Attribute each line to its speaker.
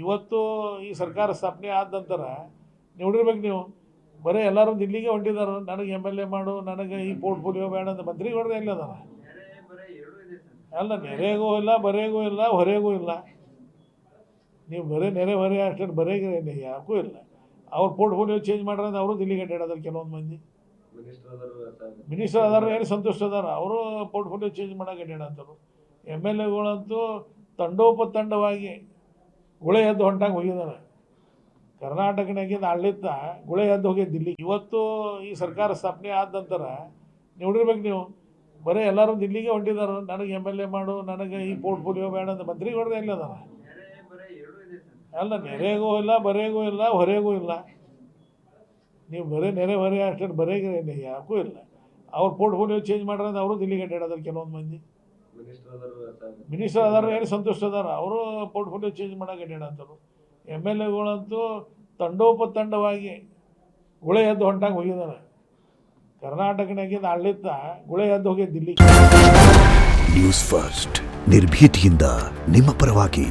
Speaker 1: ಇವತ್ತು ಈ ಸರ್ಕಾರ ಸ್ಥಾಪನೆ ಆದ ನಂತರ ನೋಡಿರ್ಬೇಕು ನೀವು, ಬರೀ ಎಲ್ಲರೂ ದಿಲ್ಲಿಗೆ ಹೊಂಟಿದ್ದಾರೆ. ನನಗೆ MLA ಮಾಡು, ನನಗೆ ಈ ಪೋರ್ಟ್ಫೋಲಿಯೋ ಬೇಡ ಅಂತ ಮಂತ್ರಿಗಳು ಎಲ್ಲಿ ಅದಾರ? ಅಲ್ಲ, ನೆರೆಗೂ ಇಲ್ಲ, ಬರೆಗೂ ಇಲ್ಲ, ಹೊರೆಗೂ ಇಲ್ಲ. ನೀವು ಬರೀ ನೆರೆ ಹೊರೆ ಅಷ್ಟೇ, ಬರೆಗೆ ಯಾಕೂ ಇಲ್ಲ. ಅವ್ರ ಪೋರ್ಟ್ಫೋಲಿಯೋ ಚೇಂಜ್ ಮಾಡ್ರೆ ಅವರು ದಿಲ್ಲಿಗೆ ಅಡ್ಡಾಡೋದಾರೆ. ಕೆಲವೊಂದು ಮಂದಿ ಮಿನಿಸ್ಟರ್ ಅದಾರ, ಏನು ಸಂತುಷ್ಟ ಅದಾರ, ಅವರು ಪೋರ್ಟ್ಫೋಲಿಯೋ ಚೇಂಜ್ ಮಾಡೋಕೆ ಅಡ್ಡಾಡತ್ತರು. MLAಗಳಂತೂ ತಂಡೋಪತಂಡವಾಗಿ ಗುಳೆ ಎದ್ದು ಹೊಂಟಾಗ ಹೋಗಿದ್ದಾರೆ. ಕರ್ನಾಟಕನಾಗಿಂದ ಆಡಳಿತ ಗುಳೆ ಎದ್ದು ಹೋಗಿ ದಿಲ್ಲಿ. ಇವತ್ತು ಈ ಸರ್ಕಾರ ಸ್ಥಾಪನೆ ಆದ ನಂತರ ನೋಡಿರ್ಬೇಕು ನೀವು, ಬರೀ ಎಲ್ಲರೂ ದಿಲ್ಲಿಗೆ ಹೊಂಟಿದ್ದಾರೆ. ನನಗೆ MLA ಮಾಡು, ನನಗೆ ಈ ಪೋರ್ಟ್ಫೋಲಿಯೋ ಬೇಡ ಅಂತ ಮಂತ್ರಿಗಳು ಎಲ್ಲಿ ಅದಾರ? ಅಲ್ಲ, ನೆರೆಗೂ ಇಲ್ಲ, ಬರೆಗೂ ಇಲ್ಲ, ಹೊರೆಗೂ ಇಲ್ಲ. ನೀವು ಬರೀ ನೆರೆ ಹೊರೆ ಅಷ್ಟೇ, ಬರೆಗೆ ಯಾಕೂ ಇಲ್ಲ. ಅವ್ರ ಪೋರ್ಟ್ಫೋಲಿಯೋ ಚೇಂಜ್ ಮಾಡ್ರೆ ಅವರು ದಿಲ್ಲಿಗೆ ಅಡ್ಡಾಡೋದಾರೆ. ಕೆಲವೊಂದು ಮಂದಿ ಮಿನಿಸ್ಟರ್ ಅದಾರ, ಏನು ಸಂತುಷ್ಟ ಅದಾರ, ಅವರು ಪೋರ್ಟ್ಫೋಲಿಯೋ ಚೇಂಜ್ ಮಾಡೋಕೆ ಅಡ್ಡಾಡತ್ತರು. MLAಗಳಂತೂ ತಂಡೋಪತಂಡವಾಗಿ ಗುಳೆ ಎದ್ದು ಹೊಂಟಾಗ ಹೋಗಿದ್ದಾರೆ. ಕರ್ನಾಟಕನಾಗಿಂದ ಆಡಳಿತ ಗುಳೆ ಎದ್ದು ಹೋಗಿ ದಿಲ್ಲಿ.
Speaker 2: ನ್ಯೂಸ್ ಫಸ್ಟ್, ನಿರ್ಭೀತಿಯಿಂದ ನಿಮ್ಮ ಪರವಾಗಿ.